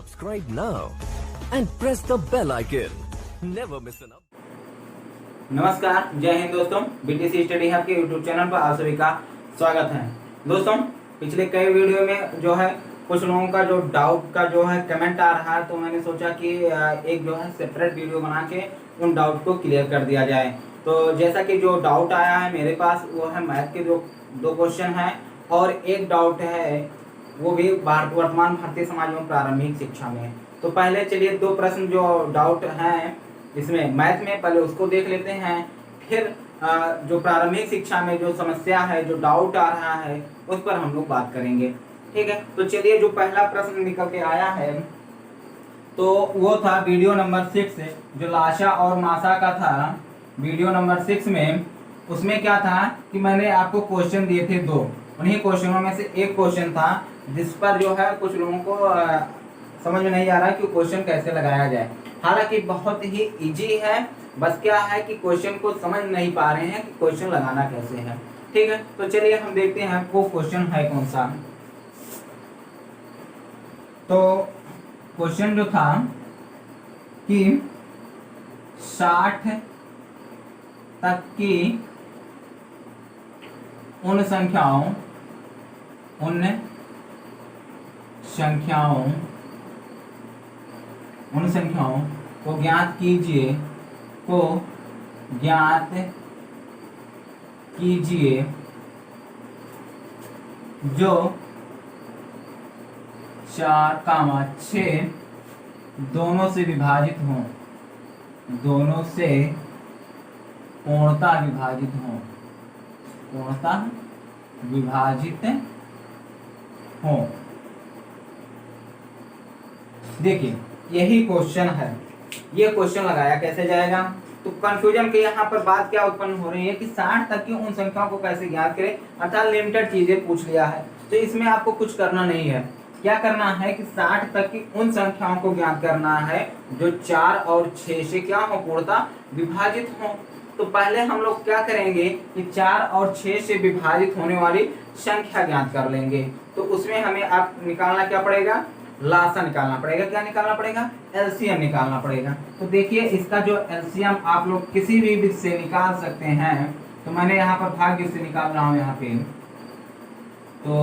Subscribe now and press the bell icon. Never miss an update. नमस्कार, जय हिंद दोस्तों। BTC study hub के YouTube channel पर आप सभी का स्वागत है। दोस्तों, पिछले कई वीडियो में जो है कुछ लोगों का जो डाउट का जो है कमेंट आ रहा है, तो मैंने सोचा कि एक जो है सेपरेट वीडियो बना के उन डाउट को क्लियर कर दिया जाए। तो जैसा कि जो डाउट आया है मेरे पास, वो है मैथ के जो दो क्वेश्चन हैं और एक डाउट है वो भी वर्तमान भारतीय समाज एवं प्रारंभिक शिक्षा में। तो पहले चलिए दो प्रश्न जो डाउट हैं इसमें मैथ में, पहले उसको देख लेते हैं, फिर जो प्रारंभिक शिक्षा में जो समस्या है, जो डाउट आ रहा है, उस पर हम लोग बात करेंगे। ठीक है, तो चलिए जो पहला प्रश्न निकल के आया है तो वो था वीडियो नंबर 6 जो लाशा और माशा का था। वीडियो नंबर 6 में उसमें क्या था कि मैंने आपको क्वेश्चन दिए थे दो, उन्हीं क्वेश्चनों में से एक क्वेश्चन था जिस पर जो है कुछ लोगों को समझ में नहीं आ रहा कि क्वेश्चन कैसे लगाया जाए। हालांकि बहुत ही इजी है, बस क्या है कि क्वेश्चन को समझ नहीं पा रहे हैं कि क्वेश्चन लगाना कैसे है। ठीक है, तो चलिए हम देखते हैं वो क्वेश्चन है कौन सा। तो क्वेश्चन जो था कि 60 तक की उन संख्याओं को ज्ञात कीजिए जो 4, 6 दोनों से विभाजित हों, दोनों से पूर्णतः विभाजित हों। देखिए यही क्वेश्चन है, ये क्वेश्चन लगाया कैसे जाएगा। तो कंफ्यूजन के यहाँ पर बात क्या उत्पन्न हो रही है कि 60 तक की उन संख्याओं को कैसे ज्ञात करें, अर्थात लिमिटेड चीजें पूछ लिया है। तो इसमें आपको कुछ करना नहीं है, क्या करना है कि 60 तक की उन संख्याओं को ज्ञात करना है जो 4 और 6 से क्या हो, पूर्णतः विभाजित हो। तो पहले हम लोग क्या करेंगे कि 4 और 6 से विभाजित होने वाली संख्या ज्ञात कर लेंगे। तो उसमें हमें आप निकालना क्या पड़ेगा, लासा निकालना पड़ेगा। क्या निकालना पड़ेगा, एलसीएम निकालना पड़ेगा। तो देखिए इसका जो एलसीएम आप लोग किसी भी विधि से निकाल सकते हैं। तो मैंने यहाँ पर भाग्य से निकाल रहा हूँ, यहाँ पे तो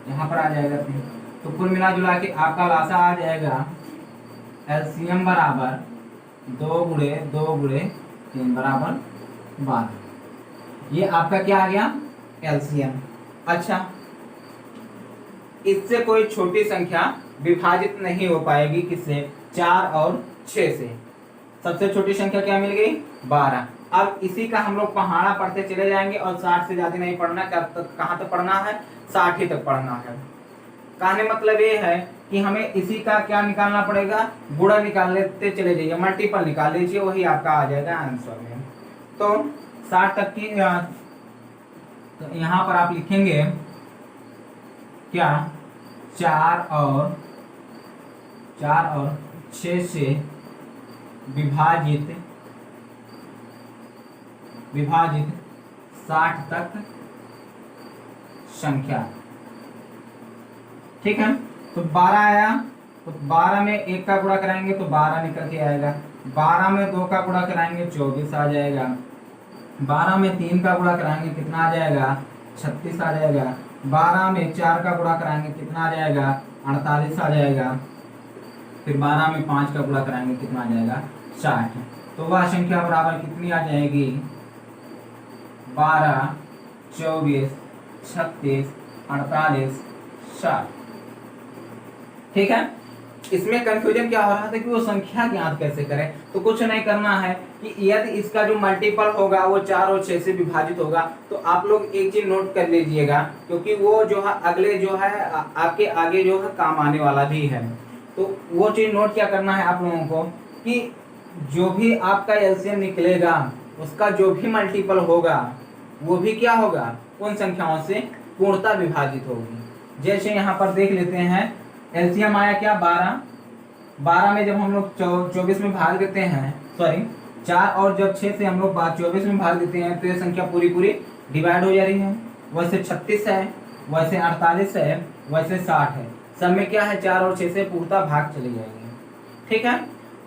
यहाँ पर आ जाएगा। तो कुल मिला जुला के आपका लासा आ जाएगा एलसीएम बराबर 2 गुणे 2 गुणे 3 बराबर 12। ये आपका क्या आ गया, एलसीएम। अच्छा, इससे कोई छोटी संख्या विभाजित नहीं हो पाएगी, किससे, 4 और 6 से। सबसे छोटी संख्या क्या मिल गई, 12। अब इसी का हम लोग पहाड़ा पढ़ते चले जाएंगे और 60 से ज्यादा नहीं पढ़ना। कहाँ तक पढ़ना है, 60 ही तक पढ़ना है। कहने मतलब ये है कि हमें इसी का क्या निकालना पड़ेगा, गुणा निकाल लेते चले जाइए, मल्टीपल निकाल लीजिए, वही आपका आ जाएगा आंसर में। तो 60 तक की तो यहाँ पर आप लिखेंगे क्या, 4 और 6 से विभाजित 60 तक संख्या। ठीक है, तो 12 आया, तो 12 में 1 का गुणा कराएंगे तो 12 निकल के आएगा। 12 में 2 का गुणा कराएंगे 24 आ जाएगा। 12 में 3 का गुणा कराएंगे कितना आ जाएगा, 36 आ जाएगा। 12 में 4 का गुणा कराएंगे कितना आ जाएगा, 48 आ जाएगा। फिर 12 में 5 का गुणा कराएंगे कितना आ जाएगा, 60। तो वह संख्या बराबर कितनी आ जाएगी, 12, 24, 36, 48, 60। ठीक है, इसमें कंफ्यूजन क्या हो रहा था कि वो संख्या ज्ञात कैसे करें। तो कुछ नहीं करना है कि यदि इसका जो मल्टीपल होगा वो 4 और 6 से विभाजित होगा, तो आप लोग एक चीज नोट कर लीजिएगा, क्योंकि वो जो है अगले जो है आपके आगे जो है काम आने वाला भी है। तो वो चीज नोट क्या करना है आप लोगों को कि जो भी आपका एलसीएम निकलेगा उसका जो भी मल्टीपल होगा वो भी क्या होगा, उन संख्याओं से पूर्णतः विभाजित होगी। जैसे यहाँ पर देख लेते हैं, एलसीएम आया क्या, 12। 12 में जब हम लोग 24 में भाग देते हैं, सॉरी 4 और जब 6 से हम लोग 24 में भाग देते हैं तो ये संख्या पूरी डिवाइड हो जा रही है। वैसे 36 है, वैसे 48 है, वैसे 60 है। सब में क्या है 4 और 6 से पूर्णतः भाग चले जाएंगे। ठीक है,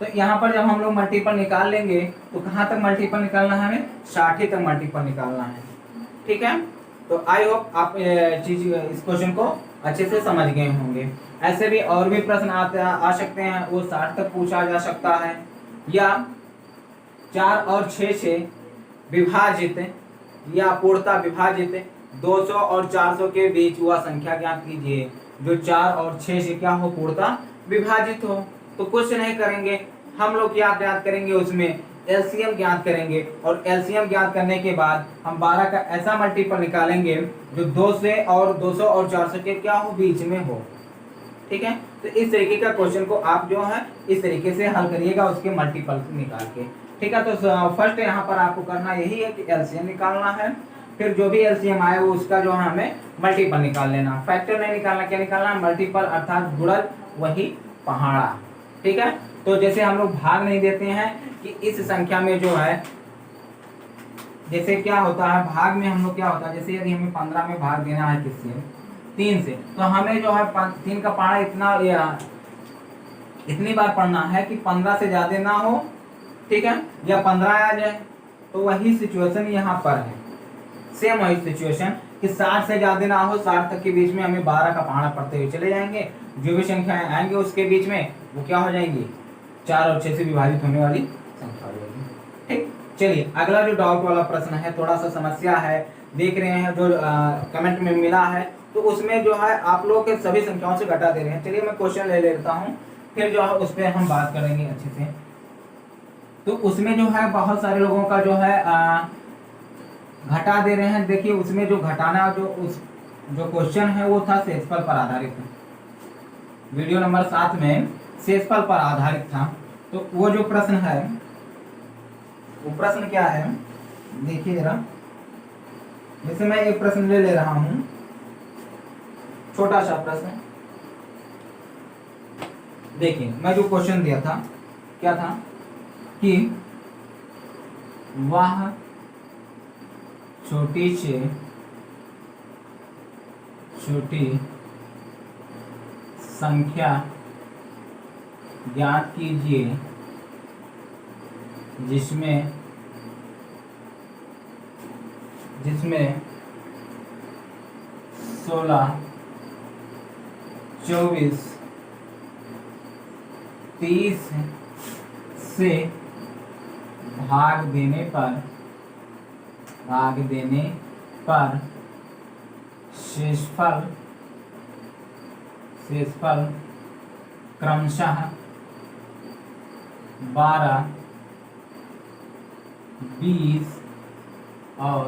तो यहाँ पर जब हम लोग मल्टीपल निकाल लेंगे तो कहाँ तक मल्टीपल निकालना है हमें, 60 तक मल्टीपल निकालना है। ठीक है, तो आई होप आप इस क्वेश्चन को अच्छे से समझ गए होंगे। ऐसे भी और भी प्रश्न आ सकते हैं, वो 60 तक पूछा जा सकता है, या 4 और 6 से विभाजित या पूर्णतः विभाजित 200 और 400 के बीच वह संख्या ज्ञात कीजिए जो 4 और 6 से क्या हो, पूर्णतः विभाजित हो। तो कुछ नहीं करेंगे, हम लोग क्या ज्ञात करेंगे, उसमें एलसीएम ज्ञात करेंगे, और एलसीएम ज्ञात करने के बाद हम 12 का ऐसा मल्टीपल निकालेंगे जो 200 और 400 के क्या हो, बीच में हो। ठीक है, तो इस तरीके का क्वेश्चन को आप जो है इस तरीके से हल करिएगा, उसके मल्टीपल निकाल के। ठीक है, तो फर्स्ट यहाँ पर आपको करना यही है कि एलसीएम निकालना है, फिर जो भी एलसीएम आए वो उसका जो है हमें मल्टीपल निकाल लेना। फैक्टर नहीं निकालना, क्या निकालना, मल्टीपल अर्थात गुणज वही पहाड़ा। ठीक है, तो जैसे हम लोग भाग नहीं देते हैं कि इस संख्या में जो है, जैसे क्या होता है भाग में हम लोग क्या होता है, जैसे यदि हमें 15 में भाग देना है किससे, 3 से, तो हमें जो है 3 का पहाड़ा इतनी बार पढ़ना है कि 15 से ज्यादा ना हो। ठीक है, या 15 आ जाए। तो वही सिचुएशन यहाँ पर है, सेम वही सिचुएशन कि 60 से ज्यादा ना हो, 60 तक के बीच में हमें 12 का पहाड़ा पढ़ते हुए चले जाएंगे। जो भी संख्याएं आएंगे उसके बीच में वो क्या हो जाएंगी, 4 और 6 से विभाजित होने वाली संख्या हो जाएगी। ठीक, चलिए अगला जो डाउट वाला प्रश्न है, थोड़ा सा समस्या है, देख रहे हैं जो कमेंट में मिला है, तो उसमें जो है आप लोग के सभी संख्याओं से घटा दे रहे हैं। चलिए मैं क्वेश्चन ले लेता हूँ, फिर जो है उस पर हम बात करेंगे अच्छे से। तो उसमें जो है बहुत सारे लोगों का जो है घटा दे रहे हैं। देखिए उसमें जो घटाना जो क्वेश्चन है वो था शेषफल पर आधारित, वीडियो नंबर 7 में शेषफल पर आधारित था। तो वो जो प्रश्न है वो प्रश्न क्या है, देखिए जरा। जैसे मैं एक प्रश्न ले रहा हूं, छोटा सा प्रश्न। देखिए मैं जो क्वेश्चन दिया था क्या था कि वह छोटी से छोटी संख्या ज्ञात कीजिए जिसमें 16, 24, 30 से भाग देने पर शेषफल क्रमशः 12, 20 और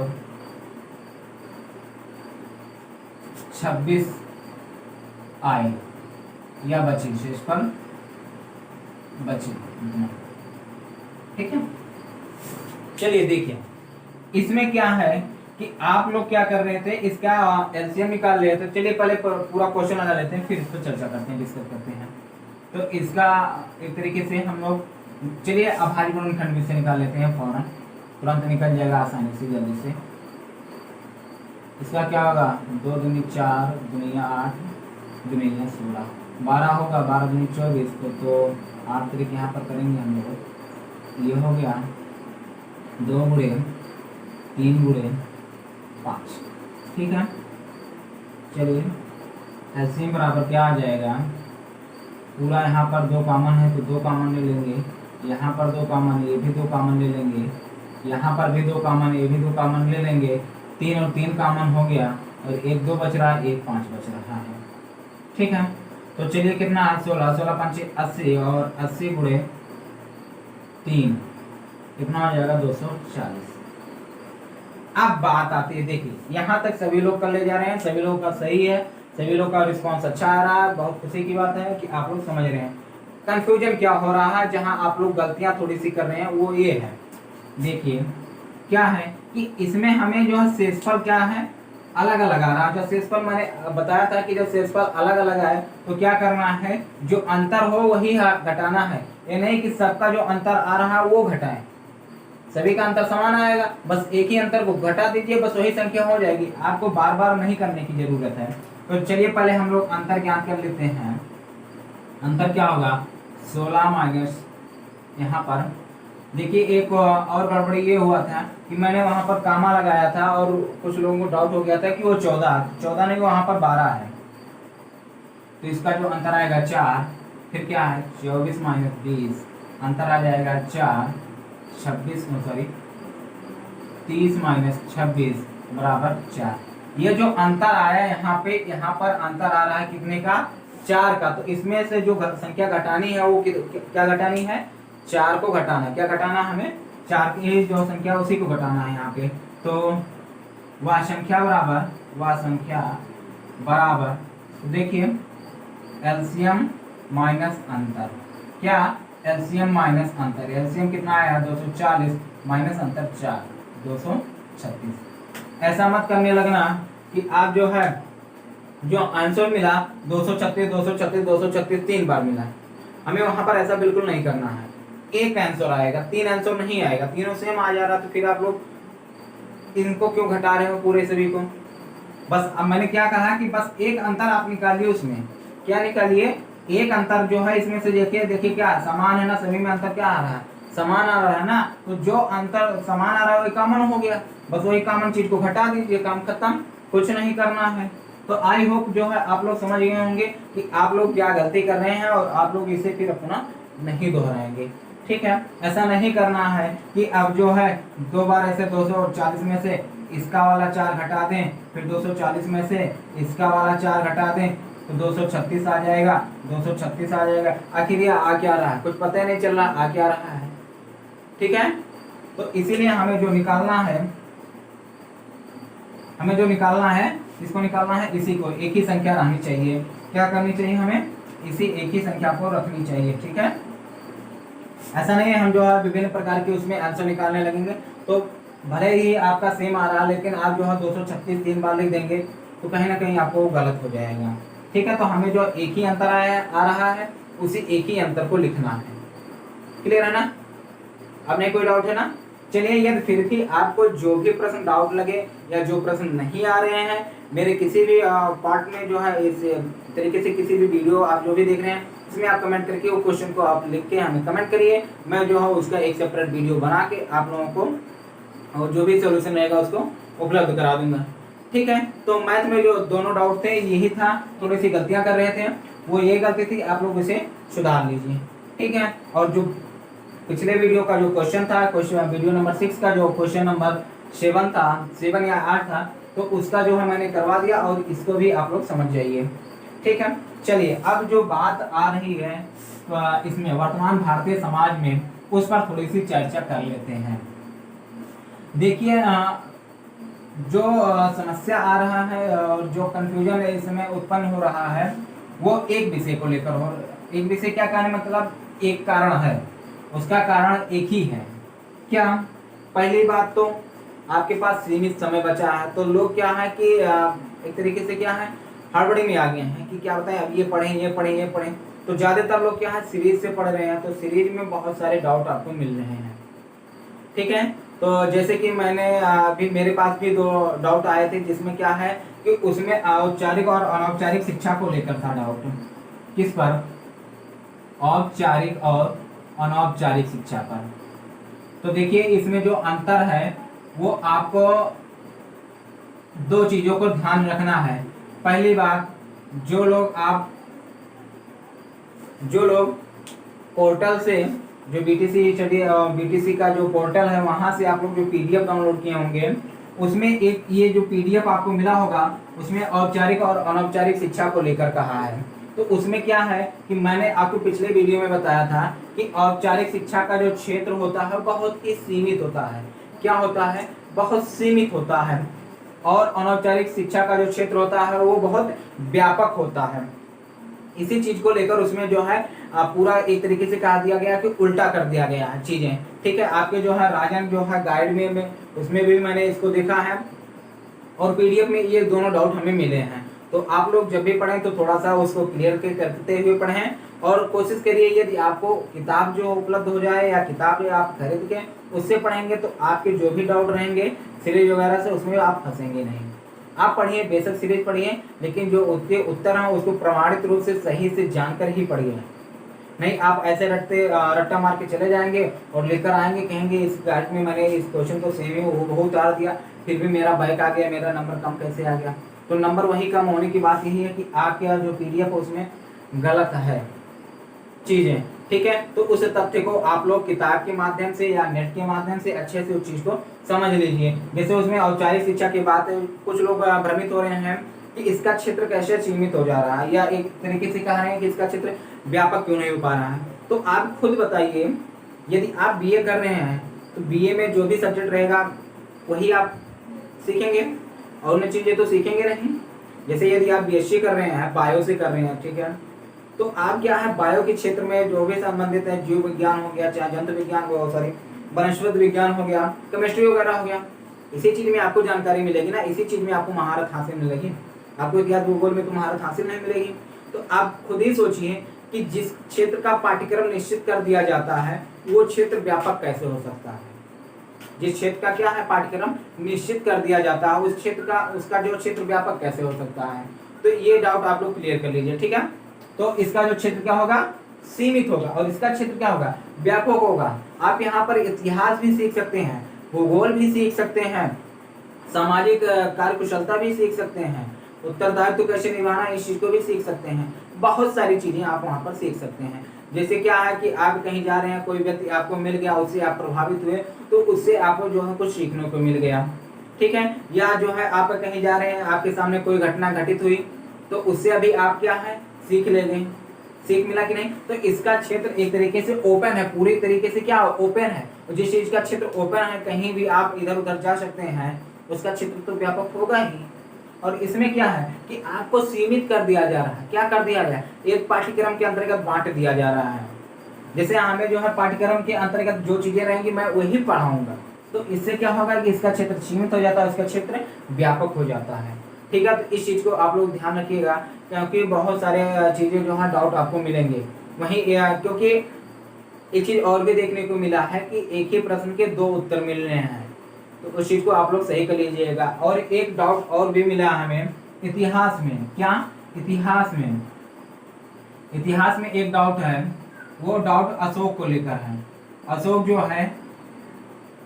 26 आए या बचे, शेषफल बचे। ठीक है, चलिए देखिए इसमें क्या है कि आप लोग क्या कर रहे थे, इसका एलसीएम निकाल रहे थे। चलिए पहले पूरा क्वेश्चन लगा लेते हैं, फिर इस पर चर्चा करते हैं, डिस्कस करते हैं। तो इसका एक तरीके से हम लोग, चलिए अभाज्य गुणनखंड में से निकाल लेते हैं, फौरन तुरंत निकल जाएगा आसानी से, जल्दी से। इसका क्या होगा, 2 दूनी 4, दुनिया 8, दुनिया 16, 12 होगा, 12 दूनी 24, तो 8 तरीके यहाँ पर करेंगे हम लोग। ये हो गया 2 गुणे 3 गुणे 5। ठीक है, चलिए एलसीएम बराबर क्या आ जाएगा, पूरा यहाँ पर 2 कॉमन है तो 2 कॉमन ले लेंगे, यहाँ पर 2 कॉमन, ये भी 2 कॉमन ले लेंगे, यहाँ पर भी 2 कॉमन, ये भी 2 कॉमन ले लेंगे। 3 और 3 कॉमन हो गया, और 1 2 बच रहा है, 1 5 बच रहा है। ठीक है, तो चलिए कितना है, 16, 16 5 80, और 80 गुणे 3 कितना हो जाएगा, 240। अब बात आती है, देखिए यहाँ तक सभी लोग कर ले जा रहे हैं, सभी लोगों का सही है, सभी लोग का रिस्पांस अच्छा आ रहा है। बहुत खुशी की बात है कि आप लोग समझ रहे हैं। कंफ्यूजन क्या हो रहा है, जहां आप लोग गलतियां थोड़ी सी कर रहे हैं वो ये है, देखिए क्या है कि इसमें हमें जो है शेषफल क्या है, अलग अलग आ रहा है। जो शेषफल मैंने बताया था कि जब शेषफल अलग अलग आए तो क्या करना है, जो अंतर हो वही घटाना है। ये नहीं कि सबका जो अंतर आ रहा है वो घटाएं, सभी का अंतर समान आएगा, बस एक ही अंतर को घटा दीजिए, बस वही संख्या हो जाएगी। आपको बार बार नहीं करने की जरूरत है। तो चलिए पहले हम लोग अंतर ज्ञात कर लेते हैं। अंतर क्या होगा, 16 माइनस, यहाँ पर देखिए एक और गड़बड़ी ये हुआ था कि मैंने वहां पर कामा लगाया था और कुछ लोगों को डाउट हो गया था कि वो 14 नहीं, वहां पर 12 है। तो इसका जो अंतर आएगा 4, फिर क्या है 24 माइनस 20, अंतर आ जाएगा 4, 26 सॉरी 30 माइनस 26 बराबर 4। ये जो अंतर आया यहाँ पर अंतर आ रहा है कितने का, 4 का। तो इसमें से जो संख्या घटानी है वो क्या घटानी है, 4 को घटाना। क्या घटाना हमें, 4 की जो संख्या उसी को घटाना है यहाँ पे। तो वह संख्या बराबर देखिए एलसीएम माइनस अंतर, क्या एलसीएम माइनस अंतर, एलसीएम कितना आया 240 माइनस अंतर 4, 236। ऐसा मत करने लगना कि आप जो है जो आंसर मिला 236 3 बार मिला, हमें वहां पर ऐसा बिल्कुल नहीं करना है। एक आंसर आएगा, 3 आंसर नहीं आएगा। तीनों सेम आ जा रहा तो फिर आप लोग इनको क्यों घटा रहे हो पूरे सभी को। बस अब मैंने क्या कहा कि बस एक अंतर आप निकालिए, उसमें क्या निकालिए, एक अंतर जो है इसमें से देखिए क्या समान है ना, सभी में अंतर क्या आ रहा है, समान आ रहा है ना। तो जो अंतर समान आ रहा है वही कॉमन हो गया, बस वही कॉमन चीज को घटा दीजिए, काम खत्म, कुछ नहीं करना है। तो आई होप जो है आप लोग समझ गए होंगे कि आप लोग क्या गलती कर रहे हैं और आप लोग इसे फिर अपना नहीं दोहराएंगे। ठीक है, ऐसा नहीं करना है कि अब जो है 2 बार ऐसे 240 में से इसका वाला 4 घटा दें, फिर 240 में से इसका वाला 4 घटा दें तो 236 आ जाएगा, 236 आ जाएगा। आखिर ये आ क्या रहा है, कुछ पता ही नहीं चल रहा आ क्या रहा है। ठीक है, तो इसीलिए हमें जो निकालना है इसको निकालना है, इसी को एक ही संख्या रहनी चाहिए। क्या करनी चाहिए हमें, इसी एक ही संख्या को रखनी चाहिए। ठीक है, ऐसा नहीं है हम जो है विभिन्न प्रकार के उसमें आंसर निकालने लगेंगे तो भले ही आपका सेम आ रहा है, लेकिन आप जो है 236 3 बार लिख देंगे तो कहीं ना कहीं आपको गलत हो जाएगा। ठीक है, तो हमें जो एक ही अंतर आ रहा है उसी एक ही अंतर को लिखना है। क्लियर है ना, अब नहीं कोई डाउट है ना। चलिए, यदि फिर भी आपको जो भी प्रश्न डाउट लगे या जो प्रश्न नहीं आ रहे हैं मेरे किसी भी पार्ट में जो है, इस तरीके से किसी भी वीडियो आप जो भी देख रहे हैं इसमें आप कमेंट करके वो क्वेश्चन को आप लिख के हमें कमेंट करिए, मैं जो है उसका एक सेपरेट वीडियो बना के आप लोगों को और जो भी सोल्यूशन रहेगा उसको उपलब्ध करा दूंगा। ठीक है, तो मैथ में जो दोनों डाउट थे यही था, थोड़ी सी गलतियां कर रहे थे, वो ये गलती थी, आप लोग इसे सुधार लीजिए। ठीक है, और जो पिछले वीडियो का जो क्वेश्चन था, वीडियो नंबर 6 का जो क्वेश्चन नंबर 7 था, 7 या 8 था, तो उसका जो है मैंने करवा दिया और इसको भी आप लोग समझ जाइए। ठीक है, चलिए अब जो बात आ रही है इसमें वर्तमान भारतीय समाज में, उस पर थोड़ी सी चर्चा कर लेते हैं। देखिए जो समस्या आ रहा है और जो कंफ्यूजन है इसमें उत्पन्न हो रहा है वो एक विषय को लेकर हो। एक विषय क्या कहने मतलब एक कारण है, उसका कारण एक ही है। क्या, पहली बात तो आपके पास सीमित समय बचा है, तो लोग क्या है कि एक तरीके से क्या है हड़बड़ी में आ गए हैं कि क्या बताएं अब ये पढ़ें। तो ज्यादातर लोग क्या है सीरीज से पढ़ रहे हैं, तो सीरीज में बहुत सारे डाउट आपको मिल रहे हैं। ठीक है, तो जैसे कि मैंने अभी मेरे पास भी 2 डाउट आए थे, जिसमें क्या है कि उसमें औपचारिक और अनौपचारिक शिक्षा को लेकर था डाउट। किस पर, औपचारिक और अनौपचारिक शिक्षा पर। तो देखिए इसमें जो अंतर है वो आपको 2 चीजों को ध्यान रखना है। पहली बात, जो लोग पोर्टल से जो बीटीसी का जो पोर्टल है वहां से आप लोग जो पीडीएफ डाउनलोड किए होंगे उसमें एक ये जो पीडीएफ आपको मिला होगा उसमें औपचारिक और अनौपचारिक शिक्षा को लेकर कहा है। तो उसमें क्या है कि मैंने आपको पिछले वीडियो में बताया था कि औपचारिक शिक्षा का जो क्षेत्र होता है बहुत ही सीमित होता है। क्या होता है, बहुत सीमित होता है, और अनौपचारिक शिक्षा का जो क्षेत्र होता है वो बहुत व्यापक होता है। इसी चीज को लेकर उसमें जो है पूरा एक तरीके से कहा दिया गया कि उल्टा कर दिया गया है चीजें। ठीक है, आपके जो है राजन जो है गाइड में उसमें भी मैंने इसको देखा है और पीडीएफ में ये दोनों डाउट हमें मिले हैं। तो आप लोग जब भी पढ़ें तो थोड़ा सा उसको क्लियर करते हुए पढ़ें और कोशिश करिए यदि आपको किताब जो उपलब्ध हो जाए या किताब आप खरीद के उससे पढ़ेंगे तो आपके जो भी डाउट रहेंगे सीरीज वगैरह से उसमें आप फंसेंगे नहीं। आप पढ़िए, बेसिक सीरीज पढ़िए, लेकिन जो उसके उत्तर हैं उसको प्रमाणित रूप से सही से जानकर ही पढ़िए। नहीं आप ऐसे रट्टा मार के चले जाएंगे और लेकर आएंगे, कहेंगे इस गाइड में मैंने इस क्वेश्चन को सेम ही बहुत उतार दिया, फिर भी मेरा बैक आ गया, मेरा नंबर कम कैसे आ गया। तो नंबर वही कम होने की बात यही है कि आपका जो PDF उसमें गलत है चीजें, ठीक है। तो उस तथ्य को आप लोग किताब के माध्यम से या नेट के माध्यम से अच्छे से उस चीज को समझ लीजिए। जैसे उसमें औपचारिक शिक्षा की बात है, कुछ लोग भ्रमित हो रहे हैं कि इसका क्षेत्र कैसे सीमित हो जा रहा है, या एक तरीके से कह रहे हैं कि इसका क्षेत्र व्यापक क्यों नहीं हो पा रहा है। तो आप खुद बताइए, यदि आप BA कर रहे हैं तो BA में जो भी सब्जेक्ट रहेगा वही आप सीखेंगे, और अन्य चीजें तो सीखेंगे नहीं। जैसे यदि आप BSc कर रहे हैं, बायो से कर रहे हैं, ठीक है, तो आप क्या है बायो के क्षेत्र में जो भी संबंधित है, जीव विज्ञान हो गया, चाहे जंतु विज्ञान हो, सॉरी वनस्पति विज्ञान हो गया, केमिस्ट्री वगैरह हो गया, इसी चीज में आपको जानकारी मिलेगी ना, इसी चीज में आपको महारत हासिल मिलेगी। आपको इतिहास भूगोल में तो महारत हासिल नहीं मिलेगी। तो आप खुद ही सोचिए कि जिस क्षेत्र का पाठ्यक्रम निश्चित कर दिया जाता है वो क्षेत्र व्यापक कैसे हो सकता है। जिस क्षेत्र का क्या है पाठ्यक्रम निश्चित कर दिया जाता है उस क्षेत्र का, उसका जो क्षेत्र व्यापक कैसे हो सकता है। तो ये डाउट आप लोग क्लियर कर लीजिए, ठीक है। तो इसका जो क्षेत्र क्या होगा, सीमित होगा, और इसका क्षेत्र क्या होगा, व्यापक होगा। आप यहाँ पर इतिहास भी सीख सकते हैं, भूगोल भी सीख सकते हैं, सामाजिक कार्यकुशलता भी सीख सकते हैं, उत्तरदायित्व कैसे निभाना इस चीज को भी सीख सकते हैं। बहुत सारी चीजें आप वहाँ पर सीख सकते हैं। जैसे क्या है कि आप कहीं जा रहे हैं, कोई व्यक्ति आपको मिल गया, उससे आप प्रभावित हुए, तो उससे आपको जो है कुछ सीखने को मिल गया, ठीक है। या जो है आप कहीं जा रहे हैं, आपके सामने कोई घटना घटित हुई, तो उससे अभी आप क्या है सीख ले गए, सीख मिला कि नहीं। तो इसका क्षेत्र एक तरीके से ओपन है, पूरी तरीके से क्या ओपन है। जिस चीज का क्षेत्र ओपन है, कहीं भी आप इधर उधर जा सकते हैं, उसका क्षेत्र तो व्यापक होगा ही। और इसमें क्या है कि आपको सीमित कर दिया जा रहा है, क्या कर दिया गया, एक पाठ्यक्रम के अंतर्गत बांट दिया जा रहा है। जैसे हमें जो है पाठ्यक्रम के अंतर्गत जो चीजें रहेंगी मैं वही पढ़ाऊंगा, तो इससे क्या होगा कि इसका क्षेत्र सीमित हो जाता है, इसका क्षेत्र व्यापक हो जाता है, ठीक है। तो इस चीज को आप लोग ध्यान रखिएगा, क्योंकि बहुत सारे चीजें जो है डाउट आपको मिलेंगे वहीं, क्योंकि एक चीज और भी देखने को मिला है कि एक ही प्रश्न के 2 उत्तर मिल रहे हैं, तो उस चीज को आप लोग सही कर लीजिएगा। और एक डाउट और भी मिला हमें इतिहास में, क्या इतिहास में एक डाउट है, वो डाउट अशोक को लेकर है। अशोक जो है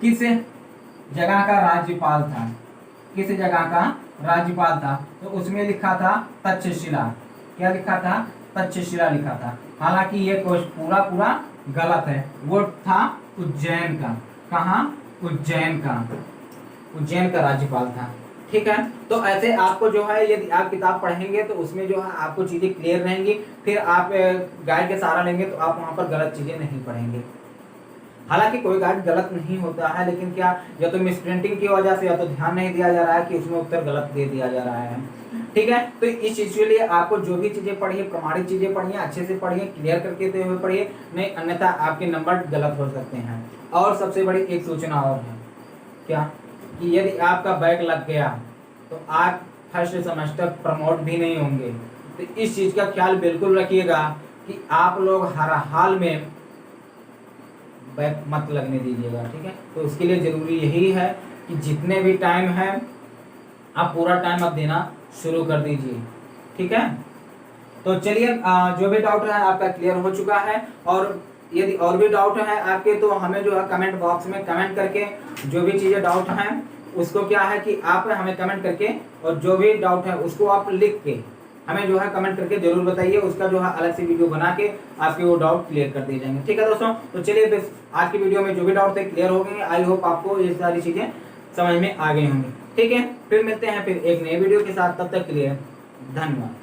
किस जगह का राज्यपाल था, किस जगह का राज्यपाल था, तो उसमें लिखा था तक्षशिला। क्या लिखा था, तक्षशिला लिखा था। हालांकि ये पूरा गलत है, वो था उज्जैन का। कहाँ, उज्जैन का राज्यपाल था, ठीक है। तो ऐसे आपको जो है यदि आप किताब पढ़ेंगे तो उसमें जो है आपको चीजें क्लियर रहेंगी, फिर आप गाइड का सहारा लेंगे तो आप वहां पर गलत चीजें नहीं पढ़ेंगे। हालांकि कोई गाइड गलत नहीं होता है, लेकिन क्या या तो मिस प्रिंटिंग की वजह से या तो ध्यान नहीं दिया जा रहा है कि उसमें उत्तर गलत दे दिया जा रहा है, ठीक है। तो इस चीज के लिए आपको जो भी चीजें पढ़िए, प्रमाणित चीजें पढ़िए, अच्छे से पढ़िए, क्लियर करके दे हुए पढ़िए, नहीं अन्यथा आपके नंबर गलत हो सकते हैं। और सबसे बड़ी एक सूचना और है, क्या कि यदि आपका बैक लग गया तो आप फर्स्ट सेमेस्टर प्रमोट भी नहीं होंगे। तो इस चीज का ख्याल बिल्कुल रखिएगा कि आप लोग हर हाल में बैक मत लगने दीजिएगा, ठीक है। तो उसके लिए जरूरी यही है कि जितने भी टाइम है आप पूरा टाइम अब देना शुरू कर दीजिए, ठीक है। तो चलिए जो भी डाउट है आपका क्लियर हो चुका है, और यदि और भी डाउट है आपके तो हमें जो है कमेंट बॉक्स में कमेंट करके जो भी चीजें डाउट हैं उसको क्या है कि आप हमें कमेंट करके, और जो भी डाउट है उसको आप लिख के हमें जो है कमेंट करके जरूर बताइए, उसका जो है अलग से वीडियो बना के आपके वो डाउट क्लियर कर दिए जाएंगे, ठीक है दोस्तों। तो चलिए फिर आज की वीडियो में जो भी डाउट थे क्लियर हो गए। आई होप आपको ये सारी चीजें समझ में आ गई होंगी, ठीक है। फिर मिलते हैं फिर एक नए वीडियो के साथ, तब तक के लिए धन्यवाद।